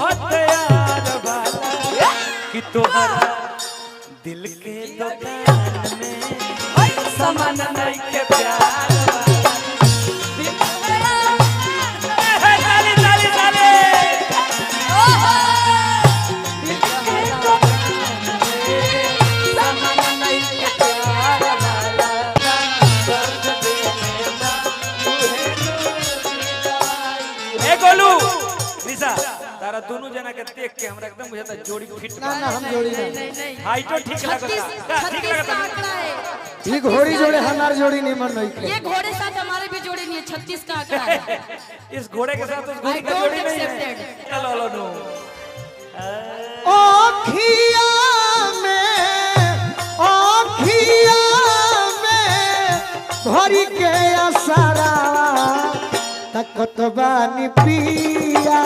हथियार वाला कि तोहरा दिल के दुकान में सामान नहीं के प्यार तारा दोनों जना के देख के हमरा एकदम बुझाता जोड़ी फिट ना ना हम जोड़ी नहीं हाइटो ठीक लगता ठीक लगता ये घोड़ी जोड़े हमार जोड़ी नहीं मन नहीं ये घोड़े साथ हमारे भी जोड़ी नहीं है 36 का आंकड़ा है इस घोड़े के साथ उस घोड़ी का जोड़ी नहीं है चलो लो नो आँखिया में भरी के असरा तकत बानी पिया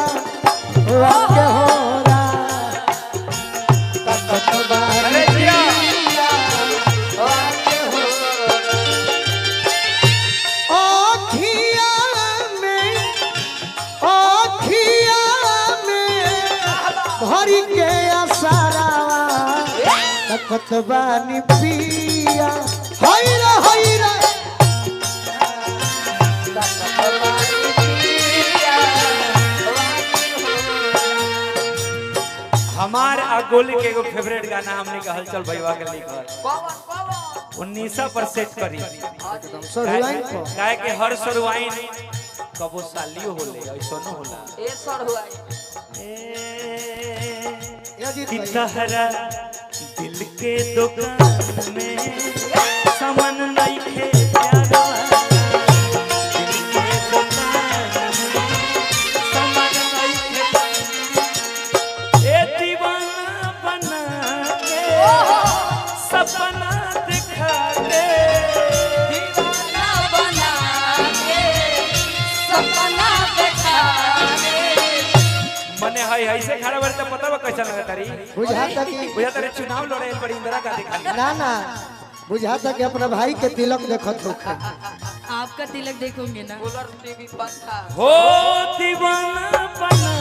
वाके होरा तकत बानी पिया वाके होरा आँखिया में भरी के असरा तकत बानी पिया हैरा हैरा हमार गोली के एगो फेवरेट गाना हमने का हलचल भईवा के लिखल 19 पर सेट करी एकदम सरवाइन को काहे के हर सरवाइन कबो सालियो होले ऐसनो होला ए सरवाइन कि तहरा दिल के दुकान में सामान नहीं के प्यारा सपना दिखा के दीवाना बना के सपना दिखा के मने हाय हाय से खड़ा बरता पता बा कैसा लगता री बुझाता रे चुनाव लड़े बड़ी इंदिरा गांधी खाली ना ना बुझाता कि अपना भाई के तिलक देखत हो आपका तिलक देखोगे ना कूलर टीवी पंखा हो दीवाना बना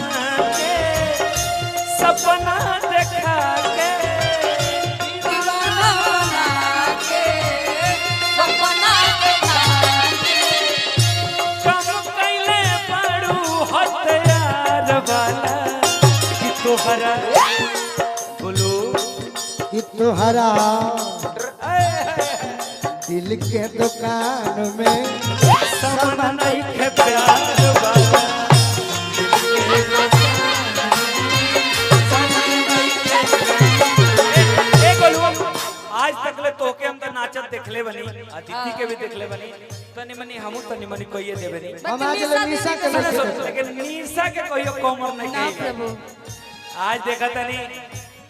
के सपना दिखा के दीवाना बना के सपना दिखा के कम कैले पड़ू हथियार वाला कि तोहरा बोलो कि तोहरा दिल के दुकान में सामान नहीं के प्यार वाला आज तक ले तोके हम तो नाचत देखले बनी अतिथि के भी देखले बनी तनी मनी हमू तनी मनी कहिए देबे नहीं हम आज निशा के लेकिन निशा के कहियो कमर नहीं ना कही प्रभु आज देखा तनी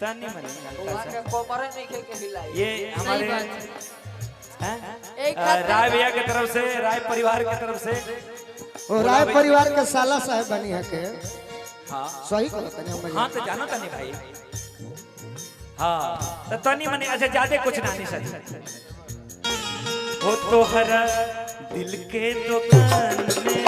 तनी मनी वहां के कोमरे नहीं के हिलाई ये हमारे एक राय भैया की तरफ से राय परिवार की तरफ से और राय परिवार के साला साहब बनी है के हाँ सही कहत नहीं हाँ तो जाना तनी भाई हाँ तो तनी मनी अच्छा ज्यादा कुछ ना नहीं सही हो तोहरा दिल के दुकान में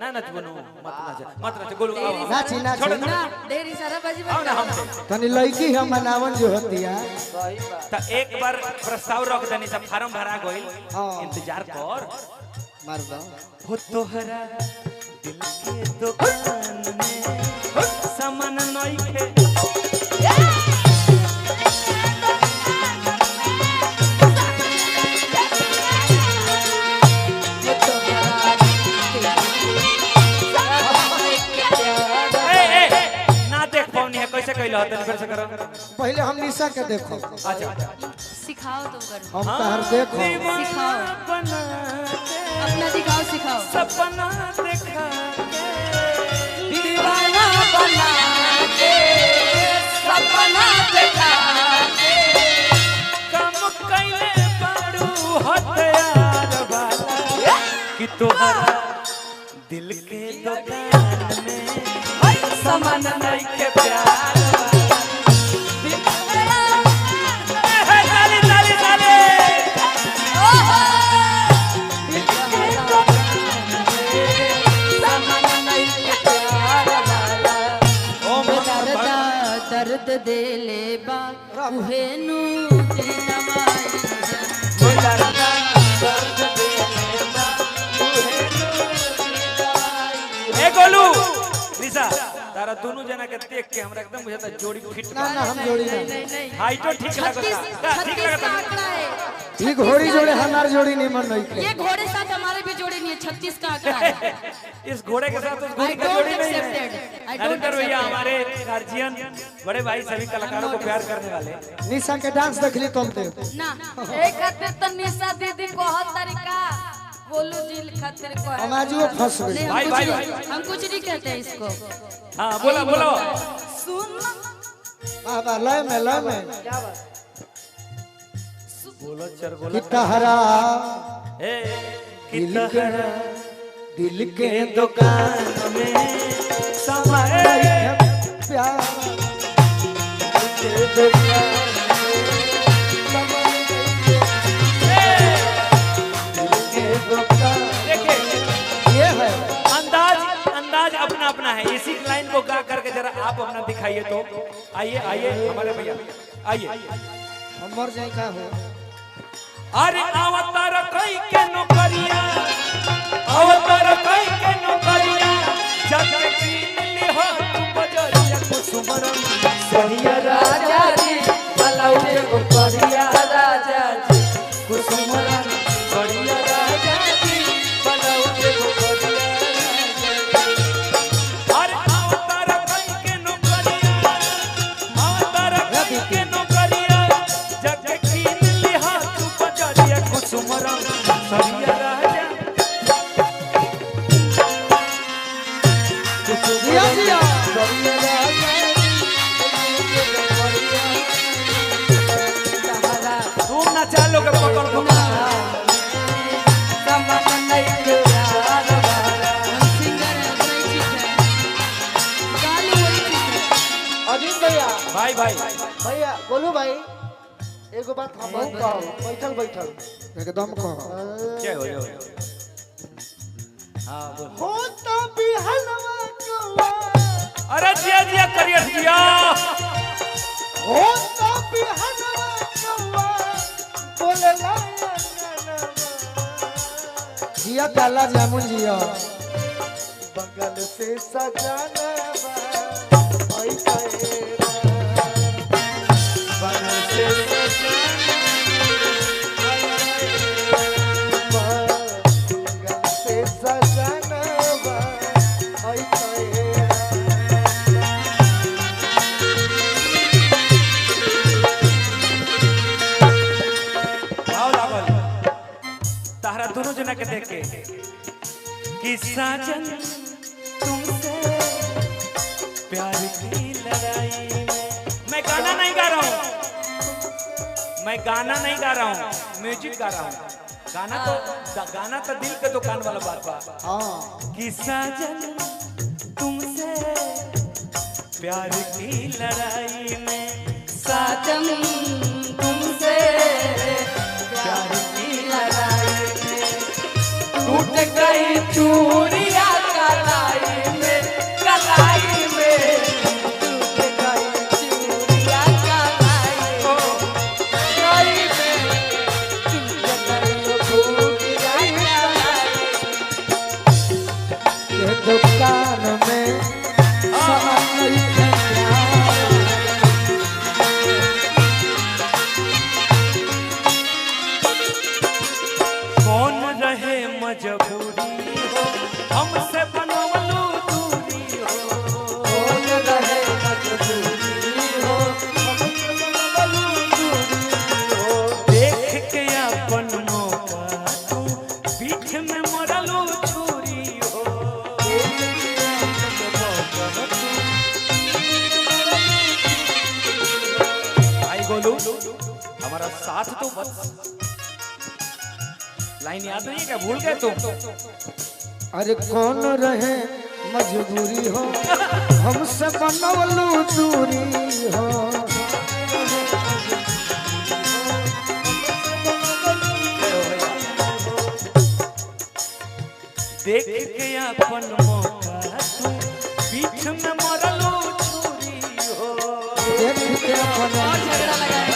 ना ना बोलो मत नाच गोलू नाची नाची ना ढेरी सारा बाजी आओ ना हम तनी लड़की हम मनावन जो होती है सही बात तो एक बार प्रस्ताव रख देनी सब फार्म भरा गइल हाँ। इंतजार कर मार दो हो तोहरा दिल के दुकान में सामान नहीं के ना देख पौनी है कैसे कहला होतन फिर से करो पहले हम निशा के देखो अच्छा सिखाओ तुम करो हम तहर देखो सिखाओ बना अपना दिखाओ सिखाओ सपना देखा के दीवाना बना के सपना दिखा के कम कैले पड़ू हथियार वाला कि तोहरा दिल के दुकान में सामान नहीं के प्यार उहेनु दी दवाई ए गोलू निशा तारा दोनों जना के देख के हमरा एकदम बुझाता जोड़ी फिट ना ना हम जोड़ी ना नहीं हाइटो ठीक लगता ठीक 36 का लगता आंकड़ा है। ये घोड़ी जोड़े हमार जोड़ी नहीं मन रही ये घोड़े साथ हमारे भी जोड़ी नहीं है, 36 का आंकड़ा है। इस घोड़े के साथ उस घोड़ी I का don't जोड़ी नहीं accept है it. I don't Narendra accept भैया it. हमारे गार्जियन बड़े भाई सभी कलाकारों को प्यार करने वाले निशा के डांस देख ली तुम ते ना एक खातिर तो निशा दीदी को हर तरीका गोलू जी खातिर को है। हम आज वो फंस गई। नहीं, भाई, भाई, हम कुछ नहीं कहते हैं इसको। हाँ बोला बोला सुन वाह वाह लय में बोलो चर बोलो कितहरा ए दिल कितहरा दिल के दुकान में समय प्यार के दुकान देखिए ये है अंदाज अपना अपना है। इसी लाइन को गा करके जरा आप अपना दिखाइए तो आइए आइए हमारे भैया आइए। हम मर जाए का हो अरे अवतार कई के नौकरिया अवतार कई के नौकरिया जग की नीली हो तू बजरिया कुसुमरम सहिया राजा जी अलौटे को करिया राजा जी कुसुमरम सहिया राजा जी बलौटे को करिया अरे अवतार कई के नौकरिया अवतार कई के नौकरिया जग की नीली हो तू बजरिया कुसुमरम सहिया राजा जिया जिया तुम ना चालो के पकड़ दो सिंगर है, सही चीज है। गाली वही चीज है। अजीत भैया भाई भाई भैया बोलू भाई एगो बात हम कहो बैठल बैठल एकदम कहो क्या हो जाओ हाँ बोल हो तो बिहलवा कौआ अरे जिया जिया करियर जिया हो तो बिहलवा कौआ बोलला जिया काला जामुन जिया बगल से सजाना भाई कहेरा बगल से बगल से सजाना भाई कहेरा आओ लागल तारा दोनों जना के देख के कि साजन तुमसे प्यार की लड़ाई में मैं गाना नहीं गा रहा हूँ मैं गाना नहीं गा रहा हूँ म्यूजिक गा रहा हूँ गाना तो दिल के दुकान वाला बात बा हाँ कि साजन तुमसे प्यार की लड़ाई में साजन तुमसे प्यार की लड़ाई में टूट गई चूड़िया कलाई में टूट गई चूड़िया कलाई में टूट गई चूड़िया कलाई ये दुकान में सामान है कौन रहे मजबूरी हो हमसे बनवलू दूरी हो कौन रहे मजबूरी हो हमसे बनवलू दूरी हो देख के अपन मौका तू पीठ में मरलू छुरी हो भाई गोलू हमारा साथ तो बस लाइन याद नहीं है क्या भूल गए तुम अरे कौन रहे मजबूरी हो हमसे बनवलू दूरी हो देख के अपन मौका तू पीठ में मरलू छुरी हो देख के अपन और झगड़ा लगाए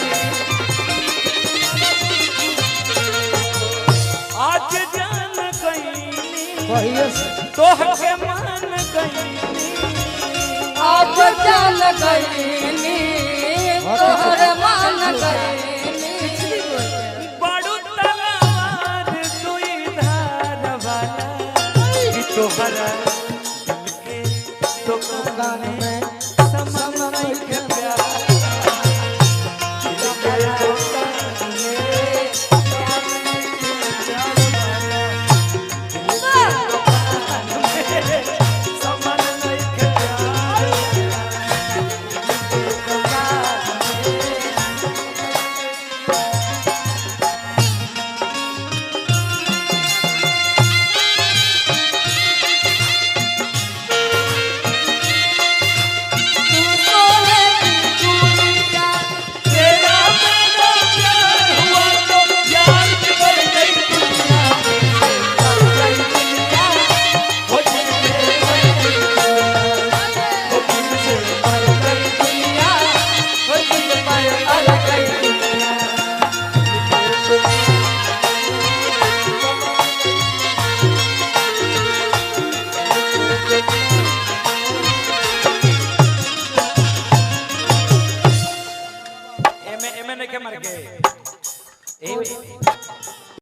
कहिए से तोहके मान गई अब जान गईनी तोहर मान गईनी बड़ू तलवार दुई धार वाला कि तोहरा दिल के दुकान में